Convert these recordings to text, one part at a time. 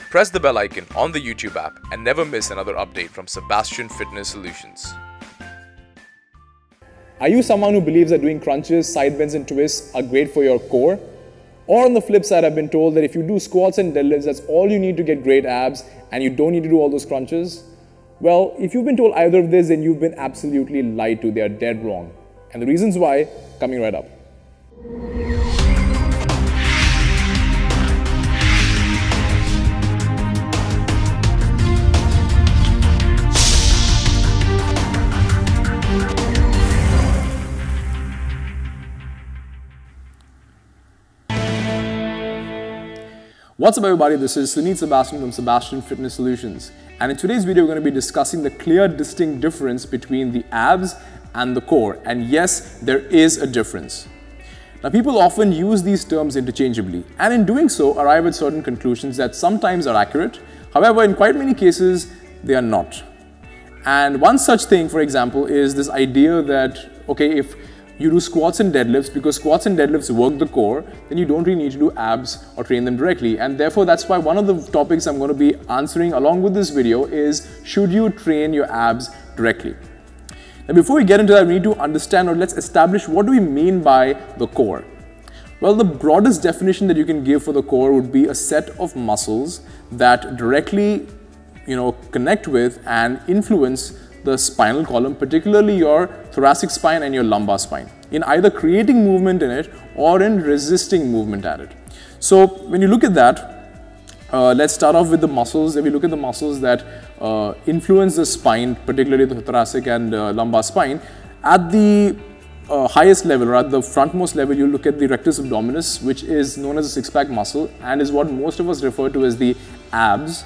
Press the bell icon on the YouTube app and never miss another update from Sebastian Fitness Solutions. Are you someone who believes that doing crunches, side bends and twists are great for your core? Or on the flip side, I've been told that if you do squats and deadlifts, that's all you need to get great abs and you don't need to do all those crunches? Well, if you've been told either of this, then you've been absolutely lied to. They are dead wrong. And the reasons why, coming right up. What's up everybody, this is Sebastian from Sebastian Fitness Solutions, and in today's video we're going to be discussing the clear distinct difference between the abs and the core. And yes, there is a difference. Now people often use these terms interchangeably and in doing so arrive at certain conclusions that sometimes are accurate, however in quite many cases they are not. And one such thing, for example, is this idea that okay, if you do squats and deadlifts, because squats and deadlifts work the core, then you don't really need to do abs or train them directly. And therefore, that's why one of the topics I'm going to be answering along with this video is, should you train your abs directly? Now, before we get into that, we need to understand, or let's establish, what do we mean by the core? Well, the broadest definition that you can give for the core would be a set of muscles that directly, connect with and influence the spinal column, particularly your thoracic spine and your lumbar spine, in either creating movement in it or in resisting movement at it. So when you look at that, let's start off with the muscles. If we look at the muscles that influence the spine, particularly the thoracic and lumbar spine, at the highest level, or at the frontmost level, you look at the rectus abdominis, which is known as a six-pack muscle and is what most of us refer to as the abs.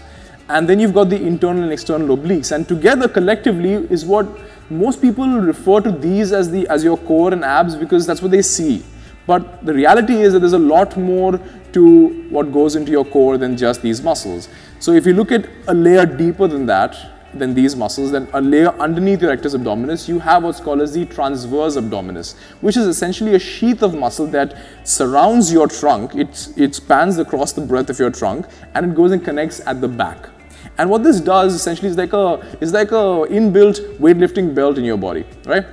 And then you've got the internal and external obliques, and together collectively is what most people refer to these as your core and abs, because that's what they see. But the reality is that there's a lot more to what goes into your core than just these muscles. So if you look at a layer deeper than that, than these muscles, then a layer underneath your rectus abdominis, you have what's called as the transverse abdominis, which is essentially a sheath of muscle that surrounds your trunk. It spans across the breadth of your trunk and it goes and connects at the back. And what this does essentially is like a inbuilt weightlifting belt in your body, right?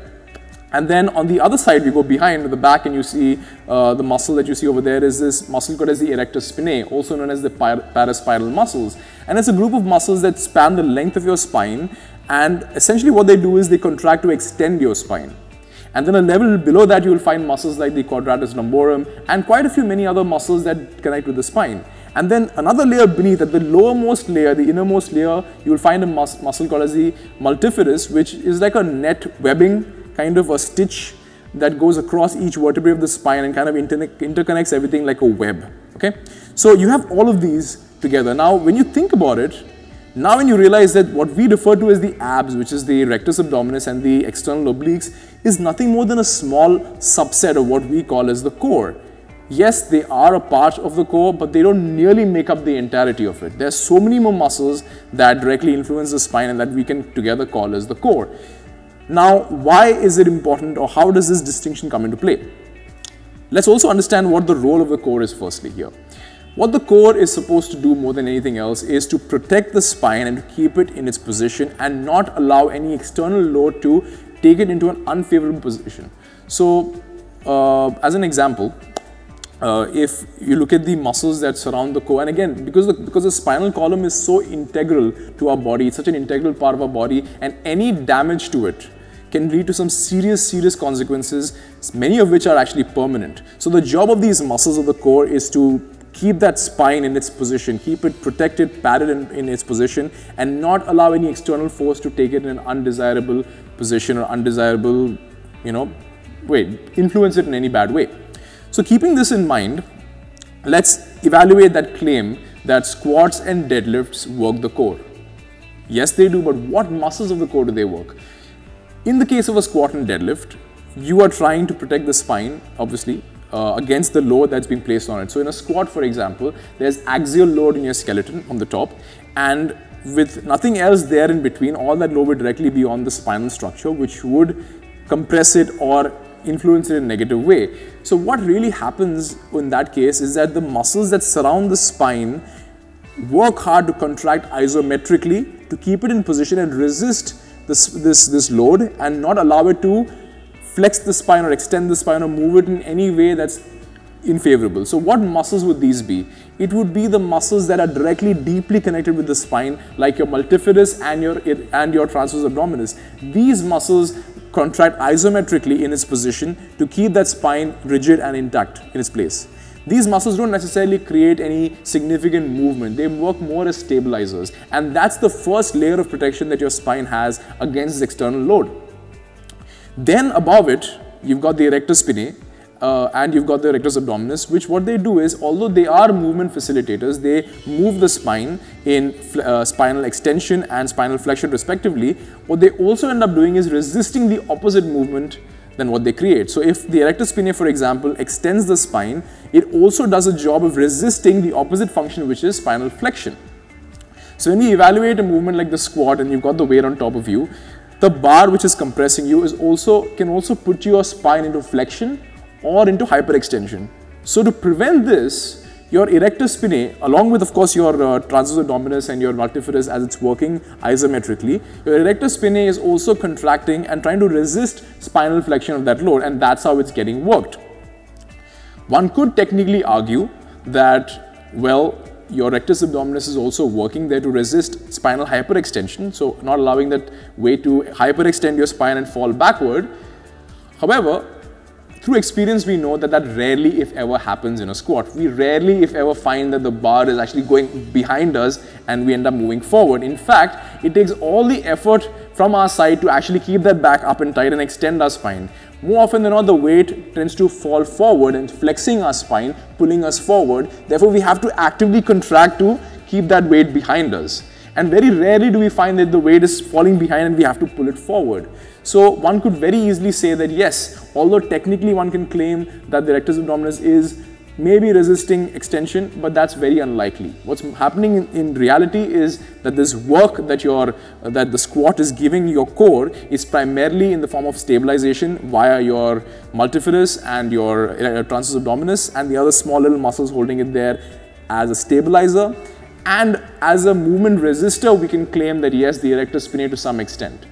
And then on the other side, we go behind the back and you see the muscle that you see over there is this muscle called as the erector spinae, also known as the paraspiral muscles. And it's a group of muscles that span the length of your spine, and essentially what they do is they contract to extend your spine. And then a level below that you will find muscles like the quadratus lumborum and quite a few many other muscles that connect with the spine. And then another layer beneath, at the lowermost layer, the innermost layer, you will find a muscle called as the multifidus, which is like a net webbing, kind of a stitch that goes across each vertebrae of the spine and kind of interconnects everything like a web. Okay, so you have all of these together. Now, when you think about it, now when you realize that what we refer to as the abs, which is the rectus abdominis and the external obliques, is nothing more than a small subset of what we call as the core. Yes, they are a part of the core, but they don't nearly make up the entirety of it. There's so many more muscles that directly influence the spine and that we can together call as the core. Now, why is it important, or how does this distinction come into play? Let's also understand what the role of the core is firstly here. What the core is supposed to do more than anything else is to protect the spine and to keep it in its position and not allow any external load to take it into an unfavorable position. So, as an example, if you look at the muscles that surround the core, and again, because the spinal column is so integral to our body, it's such an integral part of our body, and any damage to it can lead to some serious consequences, many of which are actually permanent. So the job of these muscles of the core is to keep that spine in its position, keep it protected, padded in its position, and not allow any external force to take it in an undesirable position or undesirable, way, influence it in any bad way. So keeping this in mind, let's evaluate that claim that squats and deadlifts work the core. Yes, they do, but what muscles of the core do they work? In the case of a squat and deadlift, you are trying to protect the spine, obviously, against the load that's being placed on it. So in a squat, for example, there's axial load in your skeleton on the top, and with nothing else there in between, all that load would directly be on the spinal structure, which would compress it or influence it in a negative way. So what really happens in that case is that the muscles that surround the spine work hard to contract isometrically to keep it in position and resist this load and not allow it to flex the spine or extend the spine or move it in any way that's unfavorable. So what muscles would these be? It would be the muscles that are directly deeply connected with the spine, like your multifidus and your transverse abdominis. These muscles contract isometrically in its position to keep that spine rigid and intact in its place. These muscles don't necessarily create any significant movement. They work more as stabilizers, and that's the first layer of protection that your spine has against this external load. Then above it, you've got the erector spinae, and you've got the rectus abdominis, which what they do is, although they are movement facilitators, they move the spine in spinal extension and spinal flexion respectively. What they also end up doing is resisting the opposite movement than what they create. So if the erector spinae, for example, extends the spine, it also does a job of resisting the opposite function, which is spinal flexion. So when we evaluate a movement like the squat and you've got the weight on top of you, the bar which is compressing you can also put your spine into flexion or into hyperextension. So to prevent this, your erector spinae, along with of course your transverse abdominis and your multifidus as it's working isometrically, your erector spinae is also contracting and trying to resist spinal flexion of that load, and that's how it's getting worked. One could technically argue that, well, your rectus abdominis is also working there to resist spinal hyperextension, so not allowing that weight to hyperextend your spine and fall backward. However, through experience, we know that rarely, if ever, happens in a squat. We rarely, if ever, find that the bar is actually going behind us and we end up moving forward. In fact, it takes all the effort from our side to actually keep that back up and tight and extend our spine. More often than not, the weight tends to fall forward and flexing our spine, pulling us forward. Therefore, we have to actively contract to keep that weight behind us. And very rarely do we find that the weight is falling behind and we have to pull it forward. So one could very easily say that yes, although technically one can claim that the rectus abdominis is maybe resisting extension, but that's very unlikely. What's happening in reality is that this work that the squat is giving your core is primarily in the form of stabilization via your multifidus and your transverse abdominis and the other small little muscles holding it there as a stabilizer. And as a movement resistor, we can claim that yes, the erector spinae to some extent.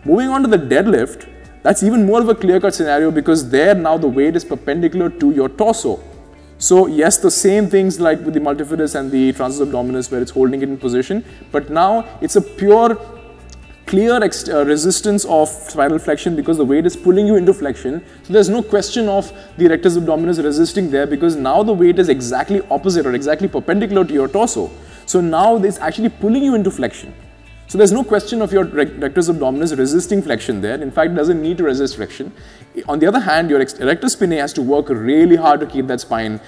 Moving on to the deadlift, that's even more of a clear-cut scenario because there now the weight is perpendicular to your torso. So yes, the same things like with the multifidus and the transverse abdominis where it's holding it in position, but now it's a pure, clear resistance of spinal flexion because the weight is pulling you into flexion. So there's no question of the rectus abdominis resisting there because now the weight is exactly opposite or exactly perpendicular to your torso. So now it's actually pulling you into flexion. So there's no question of your rectus abdominis resisting flexion there. In fact, it doesn't need to resist flexion. On the other hand, your erector spinae has to work really hard to keep that spine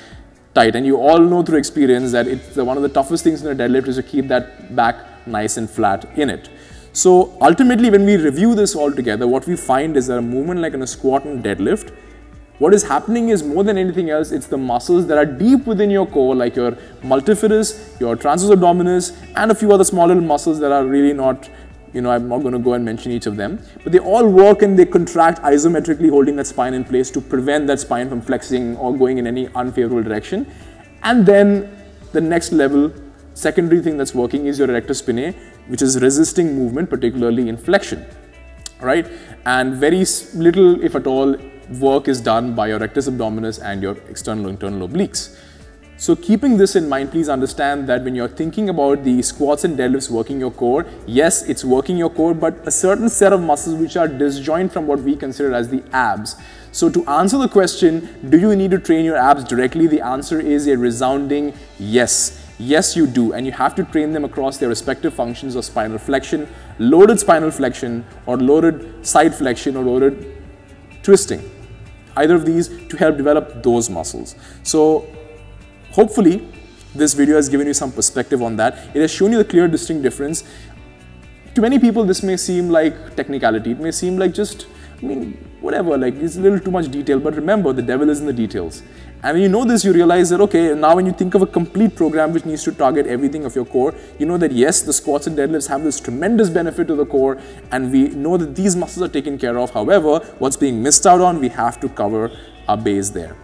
tight. And you all know through experience that it's one of the toughest things in a deadlift is to keep that back nice and flat in it. So ultimately, when we review this all together, what we find is that a movement like in a squat and deadlift, what is happening is more than anything else, it's the muscles that are deep within your core, like your multifidus, your transverse abdominis, and a few other small little muscles that are really not, I'm not going to go and mention each of them, but they all work and they contract isometrically, holding that spine in place to prevent that spine from flexing or going in any unfavorable direction. And then the next level, secondary thing that's working is your erector spinae, which is resisting movement, particularly in flexion, right? And very little, if at all, work is done by your rectus abdominis and your external and internal obliques. So keeping this in mind, please understand that when you're thinking about the squats and deadlifts working your core, yes, it's working your core, but a certain set of muscles which are disjoint from what we consider as the abs. So to answer the question, do you need to train your abs directly? The answer is a resounding yes. Yes, you do, and you have to train them across their respective functions of spinal flexion, loaded spinal flexion, or loaded side flexion, or loaded twisting. Either of these to help develop those muscles. So hopefully this video has given you some perspective on that. It has shown you the clear distinct difference. To many people this may seem like technicality, it may seem like just, whatever, like it's a little too much detail, but remember the devil is in the details. And when you know this, you realize that, okay, now when you think of a complete program which needs to target everything of your core, you know that yes, the squats and deadlifts have this tremendous benefit to the core, and we know that these muscles are taken care of. However, what's being missed out on, we have to cover our base there.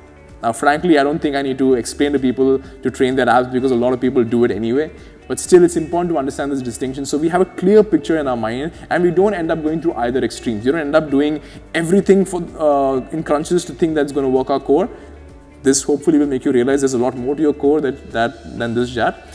Now, frankly, I don't think I need to explain to people to train their abs because a lot of people do it anyway. But still, it's important to understand this distinction so we have a clear picture in our mind and we don't end up going through either extremes. You don't end up doing everything in crunches to think that's going to work our core. This hopefully will make you realize there's a lot more to your core than this jat.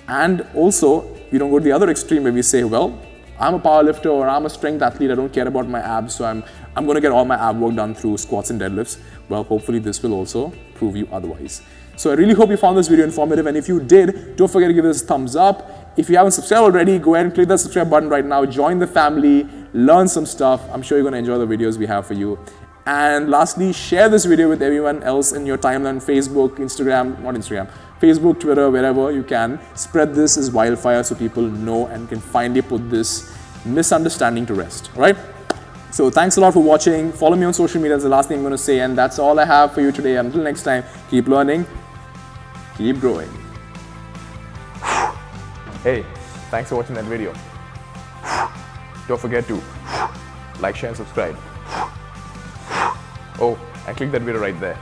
And also, you don't go to the other extreme where we say, well, I'm a powerlifter or I'm a strength athlete, I don't care about my abs, so I'm going to get all my ab work done through squats and deadlifts. Well, hopefully this will also prove you otherwise. So I really hope you found this video informative, and if you did, don't forget to give this a thumbs up. If you haven't subscribed already, go ahead and click that subscribe button right now, join the family, learn some stuff. I'm sure you're going to enjoy the videos we have for you. And lastly, share this video with everyone else in your timeline, Facebook, Twitter, wherever you can. Spread this as wildfire so people know and can finally put this misunderstanding to rest, all right? So thanks a lot for watching. Follow me on social media, that's the last thing I'm going to say, and that's all I have for you today. Until next time, keep learning, keep growing. Hey, thanks for watching that video. Don't forget to like, share and subscribe. Oh, and click that video right there.